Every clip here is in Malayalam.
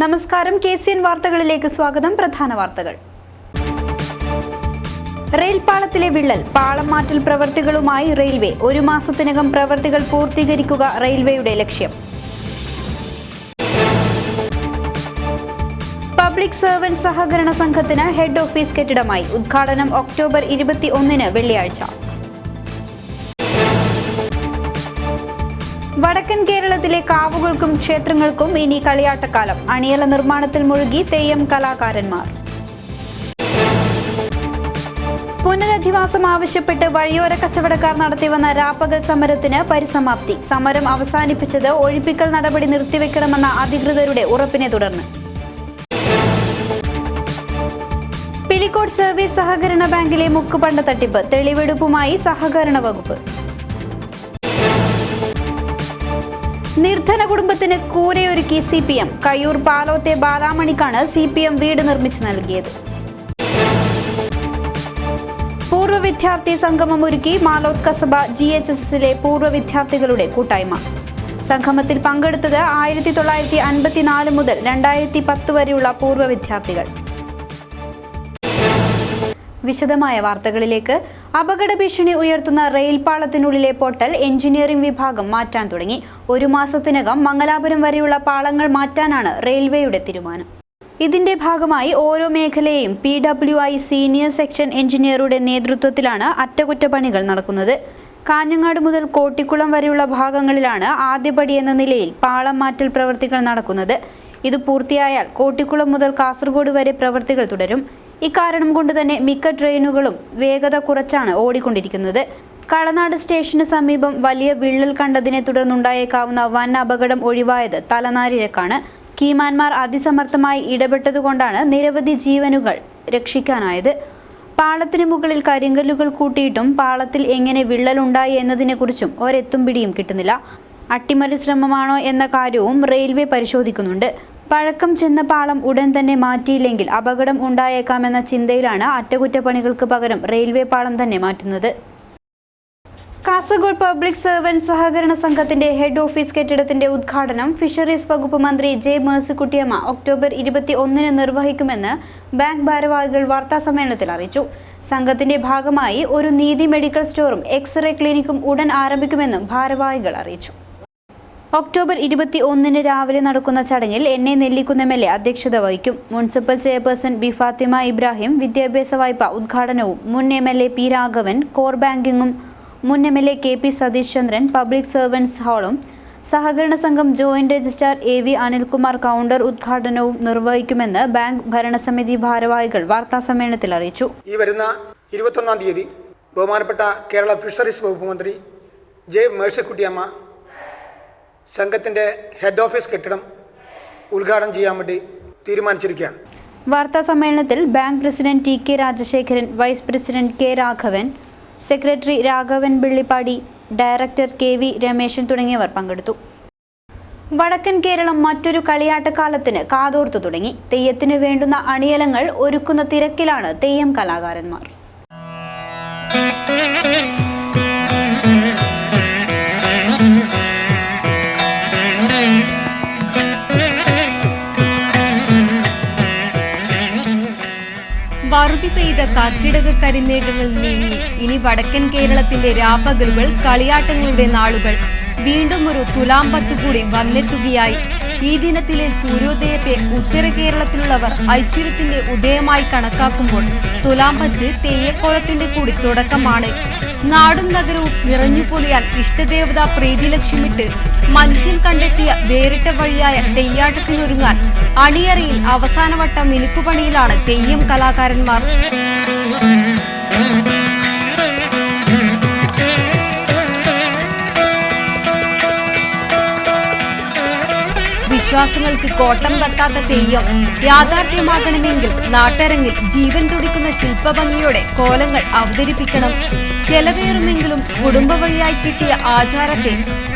നമസ്കാരം, KCN വാർത്തകളിലേക്ക് സ്വാഗതം. പ്രധാന വാർത്തകൾ. റെയിൽ പാളത്തിലെ വിള്ളൽ, പാളം മാറ്റൽ പ്രവൃത്തികളുമായി റെയിൽവേ. ഒരു മാസത്തിനകം പ്രവൃത്തികൾ പൂർത്തീകരിക്കുക റെയിൽവേയുടെ ലക്ഷ്യം. പബ്ലിക് സർവന്റ് സഹകരണ സംഘത്തിന് ഹെഡ് ഓഫീസ് കെട്ടിടമായി. ഉദ്ഘാടനം ഒക്ടോബർ 21 വെള്ളിയാഴ്ച. വടക്കൻ കേരളത്തിലെ കാവുകൾക്കും ക്ഷേത്രങ്ങൾക്കും ഇനി കളിയാട്ടക്കാലം. അണിയല നിർമ്മാണത്തിൽ മുഴുകി തെയ്യം കലാകാരന്മാർ. പുനരധിവാസം ആവശ്യപ്പെട്ട് വഴിയോര കച്ചവടക്കാർ നടത്തിവന്ന രാപ്പകൽ സമരത്തിന് പരിസമാപ്തി. സമരം അവസാനിപ്പിച്ചത് ഒഴിപ്പിക്കൽ നടപടി നിർത്തിവെക്കണമെന്ന അധികൃതരുടെ ഉറപ്പിനെ തുടർന്ന്. പിലിക്കോട് സർവീസ് സഹകരണ ബാങ്കിലെ മുക്കുപണ്ട തട്ടിപ്പ്, തെളിവെടുപ്പുമായി സഹകരണ വകുപ്പ്. നിർധന കുടുംബത്തിന് കൂരയൊരുക്കി CPM. കയ്യൂർ പാലോത്തെ ബാലാമണിക്കാണ് CPM വീട് നിർമ്മിച്ചു നൽകിയത്. പൂർവ്വ വിദ്യാർത്ഥി സംഗമം ഒരുക്കി മാലോത്ത് കസബ GHSലെ പൂർവ്വ വിദ്യാർത്ഥികളുടെ കൂട്ടായ്മ. സംഗമത്തിൽ പങ്കെടുത്തത് 1954 മുതൽ 2010 വരെയുള്ള പൂർവ്വ വിദ്യാർത്ഥികൾ. വിശദമായ വാർത്തകളിലേക്ക്. അപകട ഭീഷണി ഉയർത്തുന്ന റെയിൽ പാളത്തിനുള്ളിലെ പൊട്ടൽ എഞ്ചിനീയറിംഗ് വിഭാഗം മാറ്റാൻ തുടങ്ങി. ഒരു മാസത്തിനകം മംഗലാപുരം വരെയുള്ള പാളങ്ങൾ മാറ്റാനാണ് റെയിൽവേയുടെ തീരുമാനം. ഇതിന്റെ ഭാഗമായി ഓരോ മേഖലയെയും PWI സീനിയർ സെക്ഷൻ എഞ്ചിനീയറുടെ നേതൃത്വത്തിലാണ് അറ്റകുറ്റപ്പണികൾ നടക്കുന്നത്. കാഞ്ഞങ്ങാട് മുതൽ കോട്ടിക്കുളം വരെയുള്ള ഭാഗങ്ങളിലാണ് ആദ്യപടി എന്ന നിലയിൽ പാളം മാറ്റൽ പ്രവൃത്തികൾ നടക്കുന്നത്. ഇത് പൂർത്തിയായാൽ കോട്ടിക്കുളം മുതൽ കാസർഗോഡ് വരെ പ്രവൃത്തികൾ തുടരും. ഇക്കാരണം കൊണ്ട് തന്നെ മിക്ക ട്രെയിനുകളും വേഗത കുറച്ചാണ് ഓടിക്കൊണ്ടിരിക്കുന്നത്. കളനാട് സ്റ്റേഷന് സമീപം വലിയ വിള്ളൽ കണ്ടതിനെ തുടർന്നുണ്ടായേക്കാവുന്ന വൻ അപകടം ഒഴിവായത് തലനാരിഴക്കാണ്. കീമാന്മാർ അതിസമർത്ഥമായി ഇടപെട്ടതുകൊണ്ടാണ് നിരവധി ജീവനുകൾ രക്ഷിക്കാനായത്. പാളത്തിന് മുകളിൽ കരിങ്കല്ലുകൾ കൂട്ടിയിട്ടും പാളത്തിൽ എങ്ങനെ വിള്ളലുണ്ടായി എന്നതിനെക്കുറിച്ചും ഒരെത്തും പിടിയും കിട്ടുന്നില്ല. അട്ടിമറി ശ്രമമാണോ എന്ന കാര്യവും റെയിൽവേ പരിശോധിക്കുന്നുണ്ട്. പഴക്കം ചെന്ന പാളം ഉടൻ തന്നെ മാറ്റിയില്ലെങ്കിൽ അപകടം ഉണ്ടായേക്കാമെന്ന ചിന്തയിലാണ് അറ്റകുറ്റപ്പണികൾക്ക് പകരം റെയിൽവേ പാളം തന്നെ മാറ്റുന്നത്. കാസർഗോഡ് പബ്ലിക് സർവന്റ് സഹകരണ സംഘത്തിന്റെ ഹെഡ് ഓഫീസ് കെട്ടിടത്തിന്റെ ഉദ്ഘാടനം ഫിഷറീസ് വകുപ്പ് മന്ത്രി J. മേഴ്സിക്കുട്ടിയമ്മ ഒക്ടോബർ 21 നിർവഹിക്കുമെന്ന് ബാങ്ക് ഭാരവാഹികൾ വാർത്താസമ്മേളനത്തിൽ അറിയിച്ചു. സംഘത്തിന്റെ ഭാഗമായി ഒരു നീതി മെഡിക്കൽ സ്റ്റോറും എക്സ്റേ ക്ലിനിക്കും ഉടൻ ആരംഭിക്കുമെന്നും ഭാരവാഹികൾ അറിയിച്ചു. ഒക്ടോബർ 21 രാവിലെ നടക്കുന്ന ചടങ്ങിൽ NA നെല്ലിക്കുന്ന് MLA അധ്യക്ഷത വഹിക്കും. Municipal chairperson B. Fathima Ibrahim വിദ്യാഭ്യാസ വായ്പ ഉദ്ഘാടനവും മുൻ MLA P. രാഘവൻ, കോർ ബാങ്കിങ്ങും മുൻ MLA KP Satheesh Chandran, public servants ഹാളും സഹകരണ സംഘം joint registrar AV Anilkumar counter ഉദ്ഘാടനവും നിർവഹിക്കുമെന്ന് ബാങ്ക് ഭരണസമിതി ഭാരവാഹികൾ വാർത്താസമ്മേളനത്തിൽ അറിയിച്ചു. ഈ വരുന്ന 21 തീയതി ബഹുമാനപ്പെട്ട കേരള ഫിഷറീസ് വകുപ്പ് മന്ത്രി J. മേഴ്സിക്കുട്ടിയമ്മ സംഘത്തിൻ്റെ ഹെഡ് ഓഫീസ് കെട്ടിടം ഉദ്ഘാടനം ചെയ്യാൻ വേണ്ടി തീരുമാനിച്ചിരിക്കുകയാണ്. വാർത്താ സമ്മേളനത്തിൽ bank president TK Rajasekharan, vice president K. Raghavan, secretary Raghavan Pillippadi, director KV Rameshan തുടങ്ങിയവർ പങ്കെടുത്തു. വടക്കൻ കേരളം മറ്റൊരു കളിയാട്ടക്കാലത്തിന് കാതോർത്തു തുടങ്ങി. തെയ്യത്തിന് വേണ്ടുന്ന അണിയലങ്ങൾ ഒരുക്കുന്ന തിരക്കിലാണ് തെയ്യം കലാകാരന്മാർ. വറുതി പെയ്ത കർക്കിടക കരിമേഘങ്ങൾ നീങ്ങി ഇനി വടക്കൻ കേരളത്തിന്റെ രാപ്പകലുകൾ, കളിയാട്ടങ്ങളുടെ നാളുകൾ. വീണ്ടും ഒരു തുലാമ്പത്ത് കൂടി വന്നെത്തുകയായി. ഈ ദിനത്തിലെ സൂര്യോദയത്തെ ഉത്തര കേരളത്തിലുള്ളവർ ഐശ്വര്യത്തിന്റെ ഉദയമായി കണക്കാക്കുമ്പോൾ തുലാമ്പത്ത് തെയ്യക്കോലത്തിന്റെ കൂടി തുടക്കമാണ്. നാടും നഗരവും നിറഞ്ഞുപൊളിയാൻ ഇഷ്ടദേവതാ പ്രീതി ലക്ഷ്യമിട്ട് മനുഷ്യൻ കണ്ടെത്തിയ വേറിട്ട വഴിയായ തെയ്യാട്ടത്തിനൊരുങ്ങാൻ അണിയറയിൽ അവസാനവട്ട മിനുക്കുപണിയിലാണ് തെയ്യം കലാകാരന്മാർ. വിശ്വാസങ്ങൾക്ക് കോട്ടം തട്ടാത്ത തെയ്യം യാഥാർത്ഥ്യമാകണമെങ്കിൽ നാട്ടരങ്ങിൽ ജീവൻ തുടിക്കുന്ന ശില്പഭംഗിയോടെ കോലങ്ങൾ അവതരിപ്പിക്കണം. ചെലവേറുമെങ്കിലും കുടുംബ വഴിയായി കിട്ടിയ ആചാരത്തെ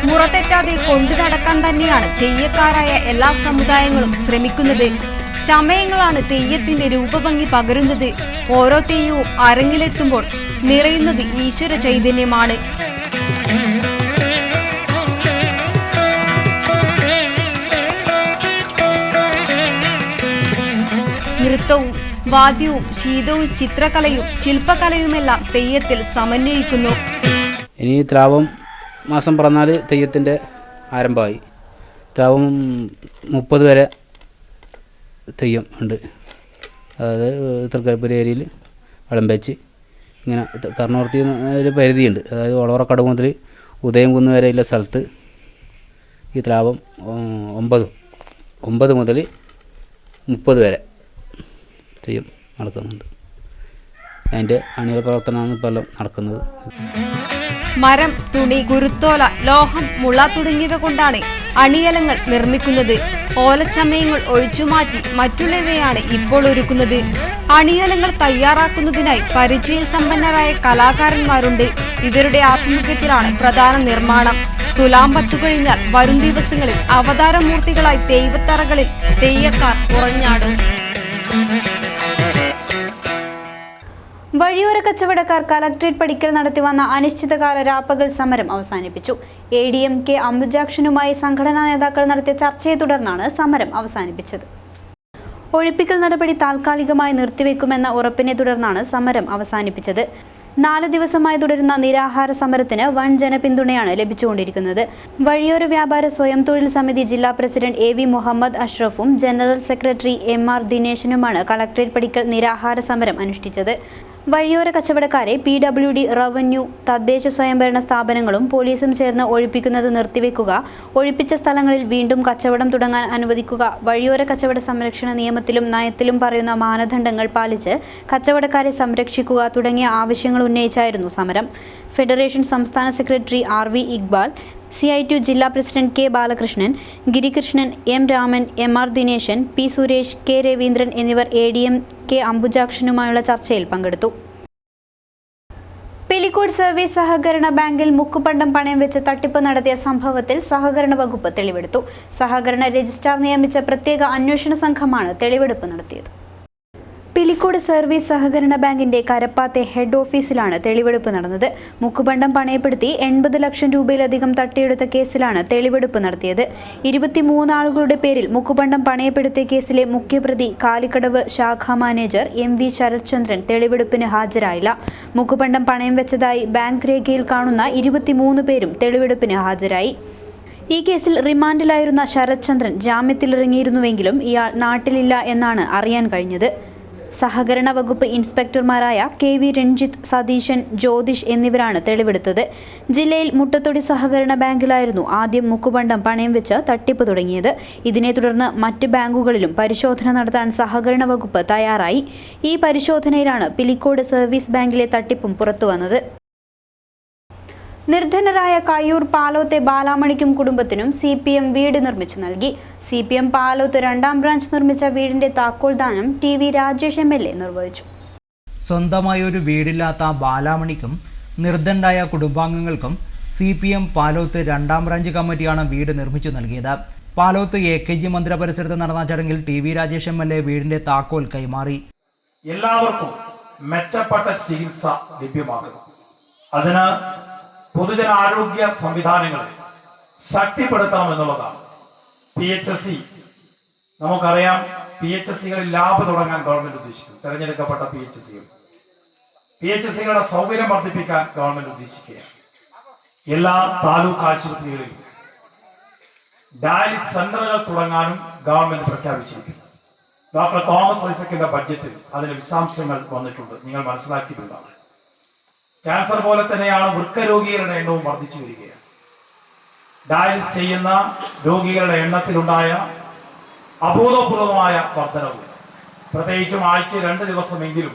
മുറതെറ്റാതെ കൊണ്ടു നടക്കാൻ തന്നെയാണ് തെയ്യക്കാരായ എല്ലാ സമുദായങ്ങളും ശ്രമിക്കുന്നത്. ചമയങ്ങളാണ് തെയ്യത്തിന്റെ രൂപഭംഗി പകരുന്നത്. ഓരോ തെയ്യവും അരങ്ങിലെത്തുമ്പോൾ നിറയുന്നത് ഈശ്വര ചൈതന്യമാണ്. നൃത്തവും വാദ്യവും ശീതവും ചിത്രകലയും ശില്പകലയുമെല്ലാം തെയ്യത്തിൽ സമന്വയിക്കുന്നു. ഇനി ത്രാവം മാസം പിറന്നാൽ തെയ്യത്തിൻ്റെ ആരംഭമായി. ത്രാവം 30 വരെ തെയ്യം ഉണ്ട്. അതായത് തൃക്കരിപ്പൂർ ഏരിയയിൽ വിളമ്പേച്ച് ഇങ്ങനെ കർണൂർത്തി ഒരു പരിധിയുണ്ട്. അതായത് വളവറക്കടവ് മുതൽ ഉദയംകുന്ന് വരെയുള്ള സ്ഥലത്ത് ഈ ത്രാവം 9 മുതൽ 30 വരെ തെയ്യം നടക്കുന്നുണ്ട്. അതിൻ്റെ അണിയറ പ്രവർത്തനമാണ് ഇപ്പോൾ എല്ലാം നടക്കുന്നത്. മരം, തുണി, കുരുത്തോല, ലോഹം, മുള തുടങ്ങിയവ കൊണ്ടാണ് അണിയലങ്ങൾ നിർമ്മിക്കുന്നത്. ഓലച്ചമയങ്ങൾ ഒഴിച്ചുമാറ്റി മറ്റുള്ളവയാണ് ഇപ്പോൾ ഒരുക്കുന്നത്. അണിയലങ്ങൾ തയ്യാറാക്കുന്നതിനായി പരിചയസമ്പന്നരായ കലാകാരന്മാരുണ്ട്. ഇവരുടെ ആഭിമുഖ്യത്തിലാണ് പ്രധാന നിർമ്മാണം. തുലാം 10 കഴിഞ്ഞാൽ വരും ദിവസങ്ങളിൽ അവതാരമൂർത്തികളായി തെയ്യത്തറകളിൽ തെയ്യക്കാർ ഉറഞ്ഞാടും. വഴിയോര കച്ചവടക്കാർ കലക്ട്രേറ്റ് പടിക്കൽ നടത്തിവന്ന അനിശ്ചിതകാല രാപ്പകൽ സമരം അവസാനിപ്പിച്ചു. ADMK അംബുജാക്ഷനുമായി സംഘടനാ നേതാക്കൾ നടത്തിയ ചർച്ചയെ തുടർന്നാണ് സമരം അവസാനിപ്പിച്ചത്. ഒഴിപ്പിക്കൽ നടപടി താൽക്കാലികമായി നിർത്തിവെക്കുമെന്ന ഉറപ്പിനെ തുടർന്നാണ് സമരം അവസാനിപ്പിച്ചത്. 4 ദിവസമായി തുടരുന്ന നിരാഹാര സമരത്തിന് വൻ ജനപിന്തുണയാണ് ലഭിച്ചുകൊണ്ടിരിക്കുന്നത്. വഴിയോര വ്യാപാര സ്വയം തൊഴിൽ സമിതി ജില്ലാ പ്രസിഡന്റ് AV മുഹമ്മദ് അഷ്റഫും ജനറൽ സെക്രട്ടറി MR ദിനേശനുമാണ് കളക്ട്രേറ്റ് പടിക്കൽ നിരാഹാര സമരം അനുഷ്ഠിച്ചത്. വഴിയോര കച്ചവടക്കാരെ PWD, റവന്യൂ, തദ്ദേശ സ്വയംഭരണ സ്ഥാപനങ്ങളും പോലീസും ചേർന്ന് ഒഴിപ്പിക്കുന്നത് നിർത്തിവെക്കുക, ഒഴിപ്പിച്ച സ്ഥലങ്ങളിൽ വീണ്ടും കച്ചവടം തുടങ്ങാൻ അനുവദിക്കുക, വഴിയോര കച്ചവട സംരക്ഷണ നിയമത്തിലും നയത്തിലും പറയുന്ന മാനദണ്ഡങ്ങൾ പാലിച്ച് കച്ചവടക്കാരെ സംരക്ഷിക്കുക തുടങ്ങിയ ആവശ്യങ്ങൾ ഉന്നയിച്ചായിരുന്നു സമരം. ഫെഡറേഷൻ സംസ്ഥാന സെക്രട്ടറി RV ഇക്ബാൽ, CITU ജില്ലാ president K Balakrishnan, Girikrishnan, M Raman, MR Dineshan, P Suresh, K Raveendran എന്നിവർ ADMK അംബുജാക്ഷനുമായുള്ള ചർച്ചയിൽ പങ്കെടുത്തു. പിലിക്കോട് സർവീസ് സഹകരണ ബാങ്കിൽ മുക്കുപണ്ടം പണയം വെച്ച് തട്ടിപ്പ് നടത്തിയ സംഭവത്തിൽ സഹകരണ വകുപ്പ് തെളിവെടുത്തു. സഹകരണ രജിസ്ട്രാർ നിയമിച്ച പ്രത്യേക അന്വേഷണ സംഘമാണ് തെളിവെടുപ്പ് നടത്തിയത്. പിലിക്കോട് സർവീസ് സഹകരണ ബാങ്കിന്റെ കരപ്പാത്തെ ഹെഡ് ഓഫീസിലാണ് തെളിവെടുപ്പ് നടന്നത്. മുക്കുപണ്ടം പണയപ്പെടുത്തി 80 ലക്ഷം രൂപയിലധികം തട്ടിയെടുത്ത കേസിലാണ് തെളിവെടുപ്പ് നടത്തിയത്. 23 ആളുകളുടെ പേരിൽ മുക്കുപണ്ടം പണയപ്പെടുത്തിയ കേസിലെ മുഖ്യപ്രതി കാലിക്കടവ് ശാഖാ മാനേജർ MV ശരത് ചന്ദ്രൻ തെളിവെടുപ്പിന് ഹാജരായില്ല. മുക്കുപണ്ടം പണയം വെച്ചതായി ബാങ്ക് രേഖയിൽ കാണുന്ന 23 പേരും തെളിവെടുപ്പിന് ഹാജരായി. ഈ കേസിൽ റിമാൻഡിലായിരുന്ന ശരത് ചന്ദ്രൻ ജാമ്യത്തിലിറങ്ങിയിരുന്നുവെങ്കിലും ഇയാൾ നാട്ടിലില്ല എന്നാണ് അറിയാൻ കഴിഞ്ഞത്. സഹകരണ വകുപ്പ് ഇൻസ്പെക്ടർമാരായ KV രഞ്ജിത്ത്, സതീശൻ, ജ്യോതിഷ് എന്നിവരാണ് തെളിവെടുത്തത്. ജില്ലയിൽ മുട്ടത്തൊടി സഹകരണ ബാങ്കിലായിരുന്നു ആദ്യം മുക്കുപണ്ടം പണയം വെച്ച് തട്ടിപ്പ് തുടങ്ങിയത്. ഇതിനെ തുടർന്ന് മറ്റ് ബാങ്കുകളിലും പരിശോധന നടത്താൻ സഹകരണ വകുപ്പ് തയ്യാറായി. ഈ പരിശോധനയിലാണ് പിലിക്കോട് സർവീസ് ബാങ്കിലെ തട്ടിപ്പും പുറത്തുവന്നത്. നിർധനരായ കയ്യൂർ പാലോത്തെ ബാലാമണിക്കും കുടുംബത്തിനും CPM വീട് നിർമ്മിച്ചു നൽകി. CPM പാലോത്ത് 2ാം ബ്രാഞ്ച് നിർമ്മിച്ച വീടിന്റെ താക്കോൽദാനം TV രാജേഷ് MLA നിർവഹിച്ചു. സ്വന്തമായി ഒരു വീടില്ലാത്ത ബാലാമണിക്കും നിർധനരായ കുടുംബാംഗങ്ങൾക്കും CPM പാലോത്ത് 2ാം ബ്രാഞ്ച് കമ്മിറ്റിയാണ് വീട് നിർമ്മിച്ചു നൽകിയത്. പാലോത്ത് AKG മന്ദിര പരിസരത്ത് നടന്ന ചടങ്ങിൽ TV രാജേഷ് MLA വീടിന്റെ താക്കോൽ കൈമാറി. എല്ലാവർക്കും മെച്ചപ്പെട്ട ചികിത്സ ലഭ്യമാക്കണം. അതിന് പൊതുജനാരോഗ്യ സംവിധാനങ്ങളെ ശക്തിപ്പെടുത്തണമെന്നുള്ളതാണ്. PHSC നമുക്കറിയാം. PHSCകളിൽ ലാബ് തുടങ്ങാൻ ഗവൺമെന്റ് ഉദ്ദേശിക്കുന്നു. തെരഞ്ഞെടുക്കപ്പെട്ട PHSCകളുടെ സൗകര്യം വർദ്ധിപ്പിക്കാൻ ഗവൺമെന്റ് ഉദ്ദേശിക്കുകയാണ്. എല്ലാ താലൂക്ക് ആശുപത്രികളിലും ഡയാലിസിസ് സെന്ററുകൾ തുടങ്ങാനും ഗവൺമെന്റ് പ്രഖ്യാപിച്ചിരിക്കുന്നു. ഡോക്ടർ തോമസ് ഐസക്കിന്റെ ബഡ്ജറ്റിൽ അതിന് വിശദാംശങ്ങൾ വന്നിട്ടുണ്ട്, നിങ്ങൾ മനസ്സിലാക്കിയിട്ടുണ്ടാകും. ക്യാൻസർ പോലെ തന്നെയാണ് വൃക്കരോഗികളുടെ എണ്ണവും വർദ്ധിച്ചു വരികയാണ്. ഡയാലിസിസ് ചെയ്യുന്ന രോഗികളുടെ എണ്ണത്തിലുണ്ടായ അഭൂതപൂർവമായ വർധനവ്, പ്രത്യേകിച്ചും ആഴ്ച 2 ദിവസമെങ്കിലും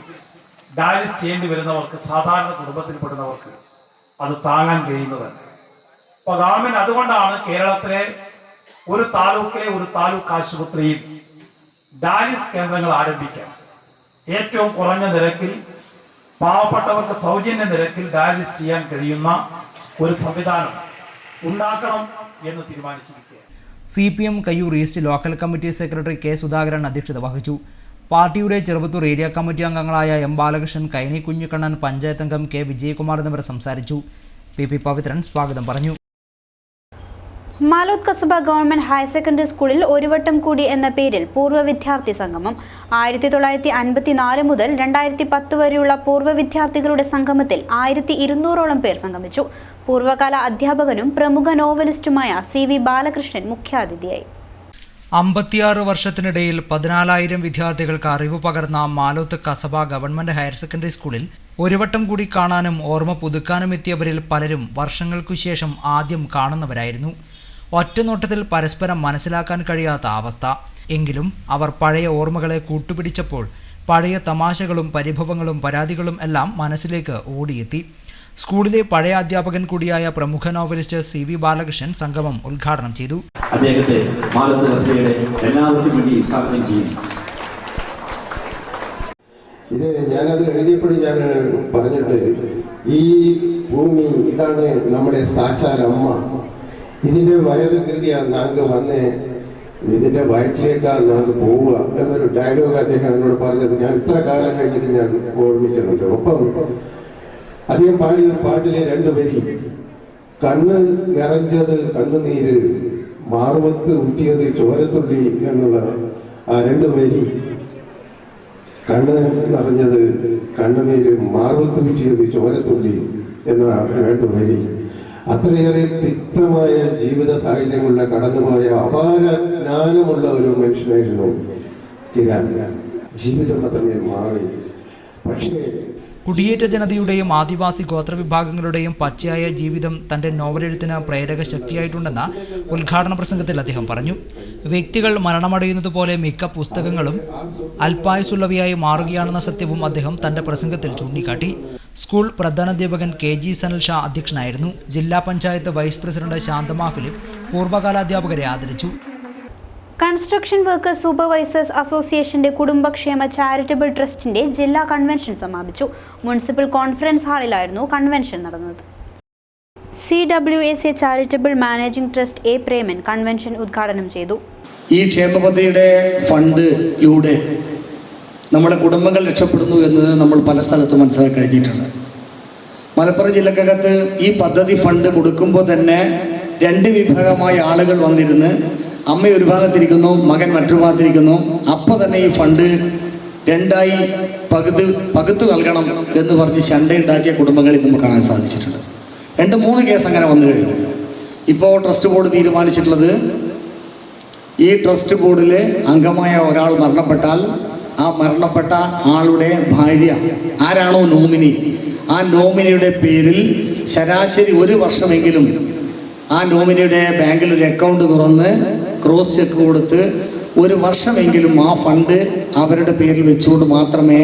ഡയാലിസിസ് ചെയ്യേണ്ടി വരുന്നവർക്ക്, സാധാരണ കുടുംബത്തിൽപ്പെടുന്നവർക്ക് അത് താങ്ങാൻ കഴിയുന്നതല്ല. അപ്പൊ ഗവൺമെന്റ് അതുകൊണ്ടാണ് കേരളത്തിലെ ഒരു താലൂക്കിലെ ഒരു താലൂക്ക് ആശുപത്രിയിൽ ഡയാലിസിസ് കേന്ദ്രങ്ങൾ ആരംഭിക്കാൻ ഏറ്റവും കുറഞ്ഞ നിരക്കിൽ പാവപ്പെട്ടവർക്ക് സൗജന്യ നിരക്കിൽ ഡയാലിസിസ് ചെയ്യാൻ കഴിയുന്ന ഒരു സംവിധാനം ഉണ്ടാക്കണം എന്ന് തീരുമാനിച്ചിരിക്കുകയാണ്. CPM Kayyur east local committee secretary K Sudhakaran അധ്യക്ഷത വഹിച്ചു. പാർട്ടിയുടെ ചെറുവത്തൂർ ഏരിയ കമ്മിറ്റി അംഗങ്ങളായ M ബാലകൃഷ്ണൻ, കൈനി കുഞ്ഞിക്കണ്ണൻ, പഞ്ചായത്ത് അംഗം K വിജയകുമാർ എന്നിവർ സംസാരിച്ചു. PP പവിത്രൻ സ്വാഗതം പറഞ്ഞു. Maloth Kasaba government higher secondary സ്കൂളിൽ ഒരു വട്ടം കൂടി എന്ന പേരിൽ പൂർവ്വ വിദ്യാർത്ഥി സംഗമം 1954 മുതൽ 2010 വരെയുള്ള പൂർവ്വ വിദ്യാർത്ഥികളുടെ സംഗമത്തിൽ 1200ഓളം പേർ സംഗമിച്ചു. പൂർവ്വകാല അധ്യാപകനും പ്രമുഖ നോവലിസ്റ്റുമായ CV ബാലകൃഷ്ണൻ മുഖ്യാതിഥിയായി. 56 വർഷത്തിനിടയിൽ 14,000 വിദ്യാർത്ഥികൾക്ക് അറിവ് പകർന്ന Maloth Kasaba government higher secondary സ്കൂളിൽ ഒരു വട്ടം കൂടി കാണാനും ഓർമ്മ പുതുക്കാനും എത്തിയവരിൽ പലരും വർഷങ്ങൾക്കു ശേഷം ആദ്യം കാണുന്നവരായിരുന്നു. ഒറ്റനോട്ടത്തിൽ പരസ്പരം മനസ്സിലാക്കാൻ കഴിയാത്ത അവസ്ഥ. എങ്കിലും അവർ പഴയ ഓർമ്മകളെ കൂട്ടുപിടിച്ചപ്പോൾ പഴയ തമാശകളും പരിഭവങ്ങളും പരാതികളും എല്ലാം മനസ്സിലേക്ക് ഓടിയെത്തി. സ്കൂളിലെ പഴയ അധ്യാപകൻ കൂടിയായ പ്രമുഖ നോവലിസ്റ്റ് CV ബാലകൃഷ്ണൻ സംഗമം ഉദ്ഘാടനം ചെയ്തു. അദ്ദേഹത്തെ മാലോത്ത് കസബയുടെ എല്ലാവർക്കും വേണ്ടി സ്വാഗതം ചെയ്യുന്നു. ഇത് ഞാനത് എഴുതിയപ്പോഴും ഞാൻ പറഞ്ഞിട്ട്, ഈ ഭൂമി ഇതാണ് നമ്മുടെ സാക്ഷാൽ അമ്മ, ഇതിൻ്റെ വയറ് കീറിയാണ് നാങ്ക് വന്ന് ഇതിൻ്റെ വയറ്റിലേക്കാണ് നാങ്ക് പോവുക എന്നൊരു ഡയലോഗ് അദ്ദേഹം എന്നോട് പറഞ്ഞത് ഞാൻ ഇത്ര കാലം കഴിഞ്ഞിട്ട് ഞാൻ ഓർമ്മിക്കുന്നുണ്ട്. ഒപ്പം അദ്ദേഹം പാടിയ ഒരു പാട്ടിലെ 2 വരി, കണ്ണ് നിറഞ്ഞത് കണ്ണുനീര്, മാർവത്ത് ഊറ്റിയത് ചോരത്തുള്ളി എന്നുള്ള ആ 2 വരി, കണ്ണ് നിറഞ്ഞത് കണ്ണുനീര്, മാർവത്ത് ഊറ്റിയത് ചോരത്തുള്ളി എന്ന 2 വരി അത്രയേറെ തിക്തമായ ജീവിത സാഹചര്യങ്ങളിലെ കടന്നുപോയ അപാര ജ്ഞാനമുള്ള ഒരു മനുഷ്യനായിരുന്നു കിരാൻ. ജീവിതം അത്രമേൽ മാറി. പക്ഷേ കുടിയേറ്റ ജനതയുടെയും ആദിവാസി ഗോത്രവിഭാഗങ്ങളുടെയും പച്ചയായ ജീവിതം തൻ്റെ നോവലെഴുത്തിന് പ്രേരക ശക്തിയായിട്ടുണ്ടെന്ന് ഉദ്ഘാടന പ്രസംഗത്തിൽ അദ്ദേഹം പറഞ്ഞു. വ്യക്തികൾ മരണമടയുന്നതുപോലെ മിക്ക പുസ്തകങ്ങളും അല്പായുസുള്ളവയായി മാറുകയാണെന്ന സത്യവും അദ്ദേഹം തൻ്റെ പ്രസംഗത്തിൽ ചൂണ്ടിക്കാട്ടി. സ്കൂൾ പ്രധാനാധ്യാപകൻ KG സനൽ ഷാ അധ്യക്ഷനായിരുന്നു. ജില്ലാ പഞ്ചായത്ത് വൈസ് പ്രസിഡന്റ് ശാന്തമ ഫിലിപ്പ് പൂർവ്വകാലാധ്യാപകരെ ആദരിച്ചു. കൺസ്ട്രക്ഷൻ വർക്കേഴ്സ് സൂപ്പർവൈസേഴ്സ് അസോസിയേഷന്റെ കുടുംബക്ഷേമ ചാരിറ്റബിൾ ട്രസ്റ്റിന്റെ ജില്ലാ കൺവെൻഷൻ സമാപിച്ചു. മുനിസിപ്പൽ കോൺഫറൻസ് ഹാളിലായിരുന്നു കൺവെൻഷൻ നടന്നത്. CWAC charitable managing trust A Preman convention ഉദ്ഘാടനം ചെയ്തു. ഈ ക്ഷേമ പദ്ധതിയുടെ ഫണ്ടിലൂടെ നമ്മുടെ കുടുംബങ്ങൾ രക്ഷപ്പെടുന്നു എന്ന് നമ്മൾ പല സ്ഥലത്തും മനസ്സിലാക്കി കഴിഞ്ഞിട്ടുണ്ട്. മലപ്പുറം ജില്ലക്കകത്ത് ഈ പദ്ധതി ഫണ്ട് കൊടുക്കുമ്പോൾ തന്നെ 2 വിഭാഗമായ ആളുകൾ വന്നിരുന്ന് അമ്മ ഒരു ഭാഗത്തിരിക്കുന്നു, മകൻ മറ്റൊരു ഭാഗത്തിരിക്കുന്നു. അപ്പോൾ തന്നെ ഈ ഫണ്ട് 2ആയി പകുത്ത് നൽകണം എന്ന് പറഞ്ഞ് ശണ്ടയുണ്ടാക്കിയ കുടുംബങ്ങളിൽ നമുക്ക് കാണാൻ സാധിച്ചിട്ടുണ്ട്. 2-3 കേസ് അങ്ങനെ വന്നു കഴിഞ്ഞു. ഇപ്പോൾ ട്രസ്റ്റ് ബോർഡ് തീരുമാനിച്ചിട്ടുള്ളത്, ഈ ട്രസ്റ്റ് ബോർഡിൽ അംഗമായ ഒരാൾ മരണപ്പെട്ടാൽ ആ മരണപ്പെട്ട ആളുടെ ഭാര്യ ആരാണോ നോമിനി, ആ നോമിനിയുടെ പേരിൽ ശരാശരി 1 വർഷമെങ്കിലും ആ നോമിനിയുടെ ബാങ്കിൽ ഒരു അക്കൗണ്ട് തുറന്ന് ക്രോസ് ചെക്ക് കൊടുത്ത് 1 വർഷമെങ്കിലും ആ ഫണ്ട് അവരുടെ പേരിൽ വെച്ചുകൊണ്ട് മാത്രമേ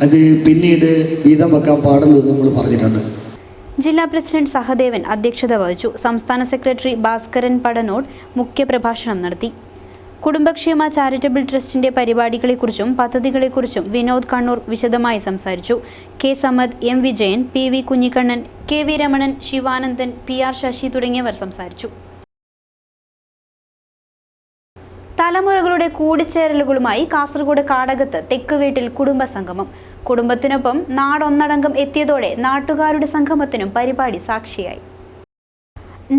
അത് പിന്നീട് വീതം വെക്കാൻ പാടുള്ളൂ എന്ന് നമ്മൾ പറഞ്ഞിട്ടുണ്ട്. ജില്ലാ പ്രസിഡന്റ് സഹദേവൻ അധ്യക്ഷത വഹിച്ചു. സംസ്ഥാന സെക്രട്ടറി ഭാസ്കരൻ പടനോട് മുഖ്യപ്രഭാഷണം നടത്തി. കുടുംബക്ഷേമ ചാരിറ്റബിൾ ട്രസ്റ്റിന്റെ പരിപാടികളെക്കുറിച്ചും പദ്ധതികളെക്കുറിച്ചും വിനോദ് കണ്ണൂർ വിശദമായി സംസാരിച്ചു. K Samad, M Vijayan, PV Kunhikannan, KV Ramanan, Sivanandan, PR Sasi തുടങ്ങിയവർ സംസാരിച്ചു. തലമുറകളുടെ കൂടിച്ചേരലുകളുമായി കാസർഗോഡ് കാടകത്ത് തെക്ക് വീട്ടിൽ കുടുംബസംഗമം. കുടുംബത്തിനൊപ്പം നാടൊന്നടങ്കം എത്തിയതോടെ നാട്ടുകാരുടെ സംഗമത്തിനും പരിപാടി സാക്ഷിയായി.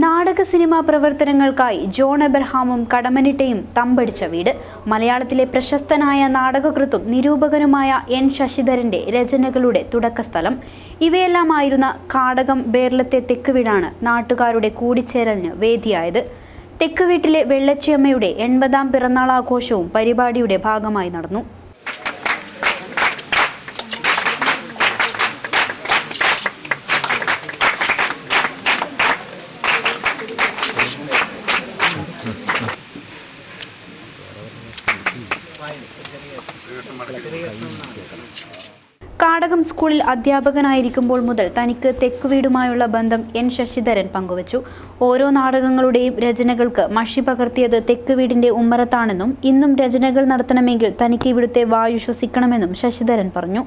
നാടക സിനിമാ പ്രവർത്തനങ്ങൾക്കായി ജോൺ എബ്രഹാമും കടമനിട്ടയും തമ്പടിച്ച വീട്. മലയാളത്തിലെ പ്രശസ്തനായ നാടകകൃത്തും നിരൂപകനുമായ N ശശിധരന്റെ രചനകളുടെ തുടക്കസ്ഥലം. ഇവയെല്ലാമായിരുന്ന കാടകം ബേർലത്തെ തെക്ക് വീടാണ് നാട്ടുകാരുടെ കൂടിച്ചേരലിന് വേദിയായത്. തെക്ക് വീട്ടിലെ വെള്ളച്ചിയമ്മയുടെ 80ാം പിറന്നാൾ ആഘോഷവും പരിപാടിയുടെ ഭാഗമായി നടന്നു. കാടകം സ്കൂളിൽ അധ്യാപകനായിരിക്കുമ്പോൾ മുതൽ തനിക്ക് തെക്കുവീടുമായുള്ള ബന്ധം N ശശിധരൻ പങ്കുവച്ചു. ഓരോ നാടകങ്ങളുടെയും രചനകൾക്ക് മഷി പകർത്തിയത് തെക്കുവീടിന്റെ ഉമ്മറത്താണെന്നും ഇന്നും രചനകൾ നടത്തണമെങ്കിൽ തനിക്ക് ഇവിടുത്തെ വായു ശ്വസിക്കണമെന്നും ശശിധരൻ പറഞ്ഞു.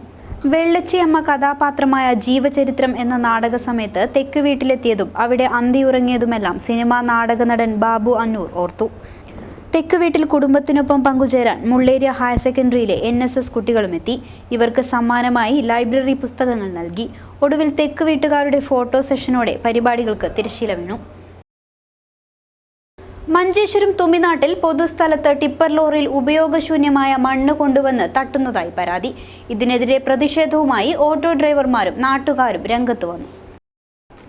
വെള്ളച്ചിയമ്മ കഥാപാത്രമായ ജീവചരിത്രം എന്ന നാടക സമയത്ത് തെക്ക് വീട്ടിലെത്തിയതും അവിടെ അന്തിയുറങ്ങിയതുമെല്ലാം സിനിമാ നാടക നടൻ ബാബു അന്നൂർ ഓർത്തു. തെക്ക് വീട്ടിൽ കുടുംബത്തിനൊപ്പം പങ്കുചേരാൻ മുള്ളേരിയ ഹയർ സെക്കൻഡറിയിലെ NSS കുട്ടികളുമെത്തി. ഇവർക്ക് സമ്മാനമായി ലൈബ്രറി പുസ്തകങ്ങൾ നൽകി. ഒടുവിൽ തെക്ക് വീട്ടുകാരുടെ ഫോട്ടോ സെഷനോടെ പരിപാടികൾക്ക് തിരശ്ശീല വീണു. മഞ്ചേശ്വരം തുമ്പിനാട്ടിൽ പൊതുസ്ഥലത്ത് ടിപ്പർ ലോറിയിൽ ഉപയോഗശൂന്യമായ മണ്ണ് കൊണ്ടുവന്ന് തട്ടുന്നതായി പരാതി. ഇതിനെതിരെ പ്രതിഷേധവുമായി ഓട്ടോ ഡ്രൈവർമാരും നാട്ടുകാരും രംഗത്ത് വന്നു.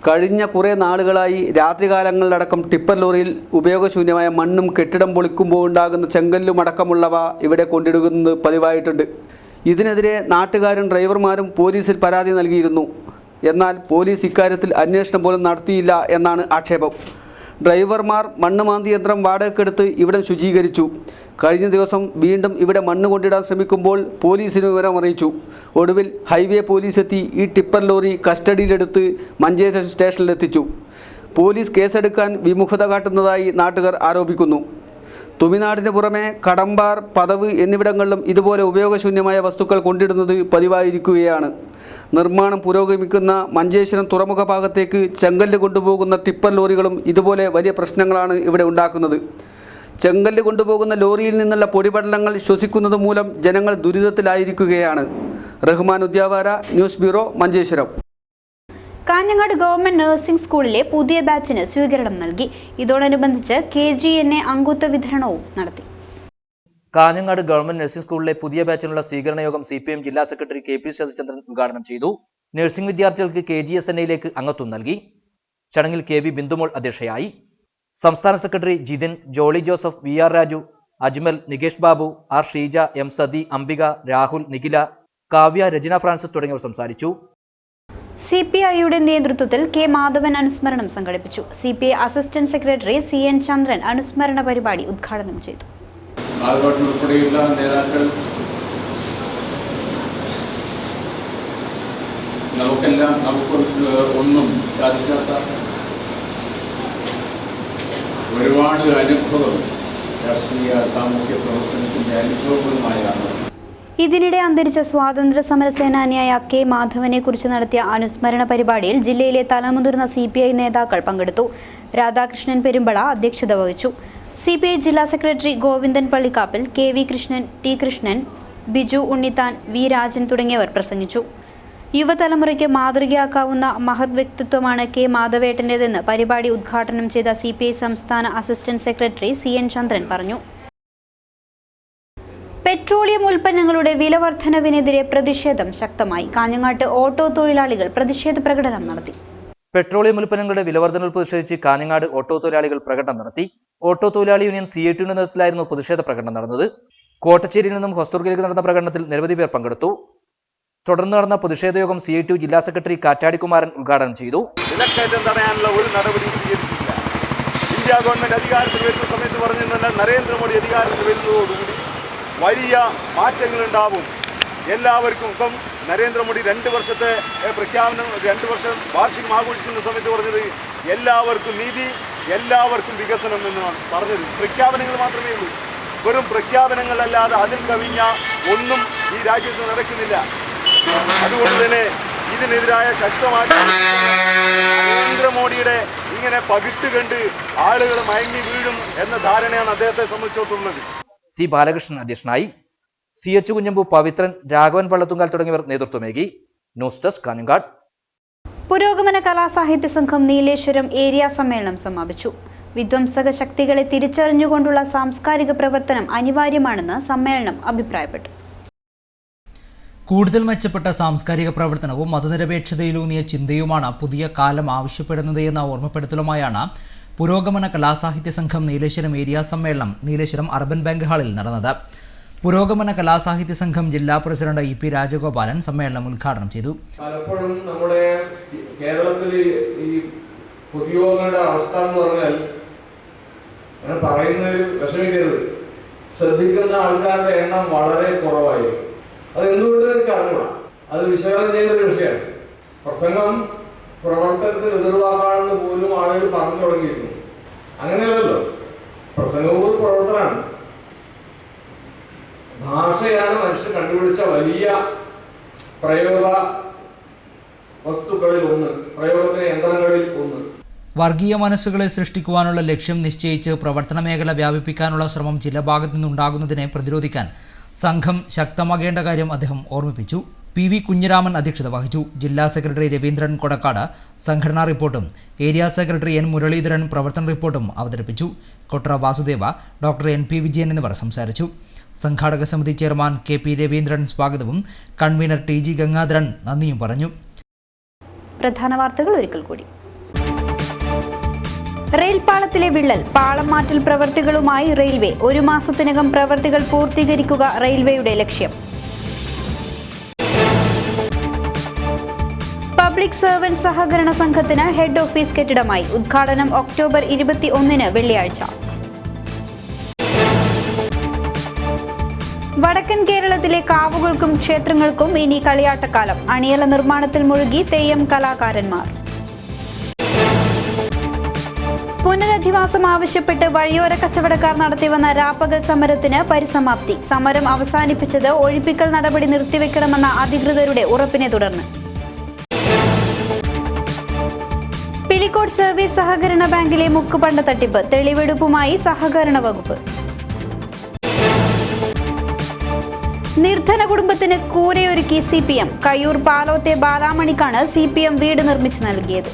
കഴിഞ്ഞ കുറേ നാളുകളായി രാത്രികാലങ്ങളിലടക്കം ടിപ്പർ ലോറിയിൽ ഉപയോഗശൂന്യമായ മണ്ണും കെട്ടിടം പൊളിക്കുമ്പോൾ ഉണ്ടാകുന്ന ചെങ്കല്ലും അടക്കമുള്ളവ ഇവിടെ കൊണ്ടിടുന്നത് പതിവായിട്ടുണ്ട്. ഇതിനെതിരെ നാട്ടുകാരും ഡ്രൈവർമാരും പോലീസിൽ പരാതി നൽകിയിരുന്നു. എന്നാൽ പോലീസ് ഇക്കാര്യത്തിൽ അന്വേഷണം പോലും നടത്തിയില്ല എന്നാണ് ആക്ഷേപം. ഡ്രൈവർമാർ മണ്ണ് മാന്തി യന്ത്രം വാടകയ്ക്കെടുത്ത് ഇവിടം ശുചീകരിച്ചു. കഴിഞ്ഞ ദിവസം വീണ്ടും ഇവിടെ മണ്ണ് കൊണ്ടിടാൻ ശ്രമിക്കുമ്പോൾ പോലീസിന് വിവരം അറിയിച്ചു. ഒടുവിൽ ഹൈവേ പോലീസ് എത്തി ഈ ടിപ്പർ ലോറി കസ്റ്റഡിയിലെടുത്ത് മഞ്ചേശ്വരം സ്റ്റേഷനിലെത്തിച്ചു. പോലീസ് കേസെടുക്കാൻ വിമുഖത കാട്ടുന്നതായി നാട്ടുകാർ ആരോപിക്കുന്നു. തുമിനാടിന് പുറമെ കടമ്പാർ, പദവ് എന്നിവിടങ്ങളിലും ഇതുപോലെ ഉപയോഗശൂന്യമായ വസ്തുക്കൾ കൊണ്ടിടുന്നത് പതിവായിരിക്കുകയാണ്. നിർമ്മാണം പുരോഗമിക്കുന്ന മഞ്ചേശ്വരം തുറമുഖ ഭാഗത്തേക്ക് ചെങ്കല്ല് കൊണ്ടുപോകുന്ന ടിപ്പർ ലോറികളും ഇതുപോലെ വലിയ പ്രശ്നങ്ങളാണ് ഇവിടെ ഉണ്ടാക്കുന്നത്. ചെങ്കല്ല് കൊണ്ടുപോകുന്ന ലോറിയിൽ നിന്നുള്ള പൊടിപടലങ്ങൾ ശ്വസിക്കുന്നത് മൂലം ജനങ്ങൾ ദുരിതത്തിലായിരിക്കുകയാണ്. Rahman Udyavara, news bureau, Manjeshwaram. Kanhangad government nursing സ്കൂളിലെ പുതിയ ബാച്ചിന് സ്വീകരണം നൽകി. ഇതോടനുബന്ധിച്ച് KGNA അംഗത്വ വിതരണവും നടത്തി. കാഞ്ഞങ്ങാട് ഗവൺമെന്റ് നഴ്സിംഗ് സ്കൂളിലെ പുതിയ ബാച്ചിനുള്ള സ്വീകരണ യോഗം CPM ജില്ലാ സെക്രട്ടറി KP ശശിചന്ദ്രൻ ഉദ്ഘാടനം ചെയ്തു. നഴ്സിംഗ് വിദ്യാർത്ഥികൾക്ക് KGSNAയിലേക്ക് അംഗത്വം നൽകി. ചടങ്ങിൽ KV ബിന്ദുമോൾ അധ്യക്ഷയായി. സംസ്ഥാന secretary Jithin, Jolly Joseph, VR Raju, Ajmal, Nikesh Babu, R Sheeja, M Sathi, Ambika, Rahul, Nikhila, Kavya, Rachana Francis തുടങ്ങിയവർ സംസാരിച്ചു. CPIയുടെ നേതൃത്വത്തിൽ K മാധവൻ അനുസ്മരണം സംഘടിപ്പിച്ചു. CPI assistant secretary CN Chandran അനുസ്മരണ പരിപാടി ഉദ്ഘാടനം ചെയ്തു. ഉൾപ്പെടെയുള്ള നേതാക്കൾ നമുക്ക് ഒന്നും സാധിക്കാത്ത ഒരുപാട് അനുഭവം രാഷ്ട്രീയ സാമൂഹ്യ പ്രവർത്തനത്തിന്റെ അനുഭവങ്ങളുമായാണ്. ഇതിനിടെ അന്തരിച്ച സ്വാതന്ത്ര്യ സമര സേനാനിയായ K മാധവനെ കുറിച്ച് നടത്തിയ അനുസ്മരണ പരിപാടിയിൽ ജില്ലയിലെ തലമുതിർന്ന CPI നേതാക്കൾ പങ്കെടുത്തു. രാധാകൃഷ്ണൻ പെരുമ്പള അധ്യക്ഷത വഹിച്ചു. CPI ജില്ലാ secretary Govindan Pallikkappil, KV Krishnan, T Krishnan, Biju Unnithan, V Rajan തുടങ്ങിയവർ പ്രസംഗിച്ചു. യുവതലമുറയ്ക്ക് മാതൃകയാക്കാവുന്ന മഹത് വ്യക്തിത്വമാണ് K മാധവേട്ടൻ്റെതെന്ന് പരിപാടി ഉദ്ഘാടനം ചെയ്ത CPI സംസ്ഥാന അസിസ്റ്റന്റ് സെക്രട്ടറി CN ചന്ദ്രൻ പറഞ്ഞു. പെട്രോളിയം ഉൽപ്പന്നങ്ങളുടെ വില വർധനവിനെതിരെ പ്രതിഷേധം ശക്തമായി. കാഞ്ഞങ്ങാട്ട് ഓട്ടോ തൊഴിലാളികൾ പ്രതിഷേധ പ്രകടനം നടത്തി. പെട്രോളിയം ഉൽപ്പന്നങ്ങളുടെ വിലവർദ്ധനയിൽ പ്രതിഷേധിച്ച് കാഞ്ഞങ്ങാട് ഓട്ടോ തൊഴിലാളികൾ പ്രകടനം നടത്തി. ഓട്ടോ തൊഴിലാളി യൂണിയൻ CITയുടെ നേതൃത്വത്തിലായിരുന്നു പ്രതിഷേധ പ്രകടനം നടന്നത്. കോട്ടച്ചേരിയിൽ നിന്നും ഹൊസ്ദുർഗയിലേക്ക് നടന്ന പ്രകടനത്തിൽ നിരവധി പേർ പങ്കെടുത്തു. തുടർന്ന് നടന്ന പ്രതിഷേധ യോഗം CITU ജില്ലാ സെക്രട്ടറി കാറ്റാടി കുമാരൻ ഉദ്ഘാടനം ചെയ്തു. വിലക്കയറ്റം തടയാനുള്ള ഒരു നടപടി സ്വീകരിച്ചിട്ടില്ല. ഇന്ത്യ ഗവൺമെന്റ് അധികാരത്തിൽ വരുന്ന സമയത്ത് പറഞ്ഞിരുന്ന നരേന്ദ്രമോദി അധികാരത്തിൽ വരുന്നതോടുകൂടി വലിയ മാറ്റങ്ങളുണ്ടാവും. എല്ലാവർക്കും ഇപ്പം നരേന്ദ്രമോദി 2 വർഷത്തെ പ്രഖ്യാപനം, 2 വർഷം വാർഷികം ആഘോഷിക്കുന്ന സമയത്ത് പറഞ്ഞത് എല്ലാവർക്കും നീതി, എല്ലാവർക്കും വികസനം എന്നാണ് പറഞ്ഞത്. പ്രഖ്യാപനങ്ങൾ മാത്രമേ ഉള്ളൂ. വെറും പ്രഖ്യാപനങ്ങളല്ലാതെ അതിൽ കവിഞ്ഞ ഒന്നും ഈ രാജ്യത്ത് നടക്കുന്നില്ല. അതുകൊണ്ട് തന്നെ ഇതിനെതിരായ ശക്തമായ നരേന്ദ്രമോദിയുടെ ഇങ്ങനെ പകിട്ട് കണ്ട് ആളുകൾ മയങ്ങി വീഴും എന്ന ധാരണയാണ് അദ്ദേഹത്തെ സംബന്ധിച്ചിടത്തോളം. C ബാലകൃഷ്ണൻ അധ്യക്ഷനായി. CH കുഞ്ഞമ്പു, പവിത്രൻ, രാഘവൻ പള്ളത്തുങ്കാൽ തുടങ്ങിയവർ നേതൃത്വമേകി. News desk Kanhangad. പുരോഗമന കലാസാഹിത്യ സംഘം നീലേശ്വരം ഏരിയ സമ്മേളനം സമാപിച്ചു. വിധ്വംസക ശക്തികളെ തിരിച്ചറിഞ്ഞുകൊണ്ടുള്ള സാംസ്കാരിക പ്രവർത്തനം അനിവാര്യമാണെന്ന് സമ്മേളനം അഭിപ്രായപ്പെട്ടു. കൂടുതൽ മെച്ചപ്പെട്ട സാംസ്കാരിക പ്രവർത്തനവും മതനിരപേക്ഷതയിലൂന്നിയ ചിന്തയുമാണ് പുതിയ കാലം ആവശ്യപ്പെടുന്നത് എന്ന ഓർമ്മപ്പെടുത്തലുമായാണ് പുരോഗമന കലാസാഹിത്യ സംഘം നീലേശ്വരം ഏരിയ സമ്മേളനം നീലേശ്വരം അർബൻ ബാങ്ക് ഹാളിൽ നടന്നത്. പുരോഗമന കലാസാഹിത്യ സംഘം ജില്ലാ പ്രസിഡന്റ് EP രാജഗോപാലൻ സമ്മേളനം ഉദ്ഘാടനം ചെയ്തു. പലപ്പോഴും നമ്മുടെ കേരളത്തിൽ ഈ പൊതുയോഗങ്ങളുടെ അവസ്ഥ എന്ന് പറഞ്ഞാൽ അങ്ങനെ പറയുന്നതിൽ വിഷമിക്കരുത്. ശ്രദ്ധിക്കുന്ന ആൾക്കാരുടെ എണ്ണം വളരെ കുറവായിരിക്കും. അത് എന്തുകൊണ്ട് എനിക്ക് അറിഞ്ഞൂടാ. അത് വിശകലനം ചെയ്യുന്ന ഒരു വിഷയമാണ്. പ്രസംഗം പ്രവർത്തനത്തിൽ എതിർവാക്കാണെന്ന് പോലും ആളുകൾ പറഞ്ഞു തുടങ്ങിയിരുന്നു. അങ്ങനെയല്ലല്ലോ. പ്രസംഗവും ഒരു പ്രവർത്തനമാണ്. ഭാഷയാണ് മനുഷ്യൻ കണ്ടുപിടിച്ച വലിയ പ്രയോഗ വസ്തുക്കളിൽ ഒന്ന്, പ്രയോഗത്തിന് യന്ത്രങ്ങളിൽ ഒന്ന്. വർഗീയ മനസ്സുകളെ സൃഷ്ടിക്കുവാനുള്ള ലക്ഷ്യം നിശ്ചയിച്ച് പ്രവർത്തന മേഖല വ്യാപിപ്പിക്കാനുള്ള ശ്രമം ചില ഭാഗത്തു നിന്നുണ്ടാകുന്നതിനെ പ്രതിരോധിക്കാൻ സംഘം ശക്തമാകേണ്ട കാര്യം അദ്ദേഹം ഓർമ്മിപ്പിച്ചു. PV കുഞ്ഞിരാമൻ അധ്യക്ഷത വഹിച്ചു. ജില്ലാ സെക്രട്ടറി രവീന്ദ്രൻ കൊടക്കാട് സംഘടനാ റിപ്പോർട്ടും ഏരിയ സെക്രട്ടറി N മുരളീധരൻ പ്രവർത്തന റിപ്പോർട്ടും അവതരിപ്പിച്ചു. കൊട്ര വാസുദേവ, ഡോക്ടർ NP വിജയൻ എന്നിവർ സംസാരിച്ചു. സംഘാടക സമിതി ചെയർമാൻ KP രവീന്ദ്രൻ സ്വാഗതവും കൺവീനർ TG ഗംഗാധരൻ നന്ദിയും പറഞ്ഞു. പ്രധാന വാർത്തകൾ ഒരിക്കൽ കൂടി. റെയിൽ പാളത്തിലെ വിള്ളൽ, പാളം മാറ്റൽ പ്രവൃത്തികളുമായി റെയിൽവേ. 1 മാസത്തിനകം പ്രവൃത്തികൾ പൂർത്തീകരിക്കുക റെയിൽവേയുടെ ലക്ഷ്യം. പബ്ലിക് സർവന്റ് സഹകരണ സംഘത്തിന് ഹെഡ് ഓഫീസ് കെട്ടിടമായി. ഉദ്ഘാടനം ഒക്ടോബർ 21 വെള്ളിയാഴ്ച. വടക്കൻ കേരളത്തിലെ കാവുകൾക്കും ക്ഷേത്രങ്ങൾക്കും ഇനി കളിയാട്ടക്കാലം. അണിയല നിർമ്മാണത്തിൽ മുഴുകി തെയ്യം കലാകാരന്മാർ. പുനരധിവാസം ആവശ്യപ്പെട്ട് വഴിയോര കച്ചവടക്കാർ നടത്തിവന്ന രാപ്പകൽ സമരത്തിന് പരിസമാപ്തി. സമരം അവസാനിപ്പിച്ചത് ഒഴിപ്പിക്കൽ നടപടി നിർത്തിവെക്കണമെന്ന അധികൃതരുടെ ഉറപ്പിനെ തുടർന്ന്. പിലിക്കോട് സർവീസ് സഹകരണ ബാങ്കിലെ മുക്കുപണ്ട തട്ടിപ്പ്, തെളിവെടുപ്പുമായി സഹകരണ വകുപ്പ്. നിർധന കുടുംബത്തിന് കൂരയൊരുക്കി CPM. കയ്യൂർ പാലോത്തെ ബാലാമണിക്കാണ് CPM വീട് നിർമ്മിച്ചു നൽകിയത്.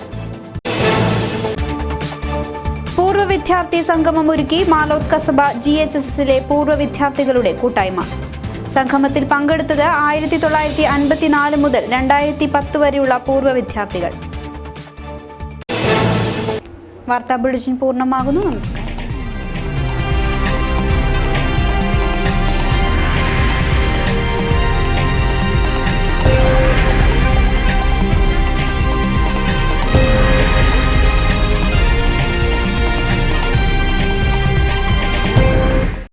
പൂർവ്വ വിദ്യാർത്ഥി സംഗമം ഒരുക്കി മാലോത്ത് കസബ GHSലെ പൂർവ്വ വിദ്യാർത്ഥികളുടെ കൂട്ടായ്മ. സംഗമത്തിൽ പങ്കെടുത്തത് 1954 മുതൽ 2010 വരെയുള്ള പൂർവ്വ വിദ്യാർത്ഥികൾ. വാർത്താ ബുള്ളറ്റിൻ പൂർണ്ണമാകുന്നു. നമസ്കാരം.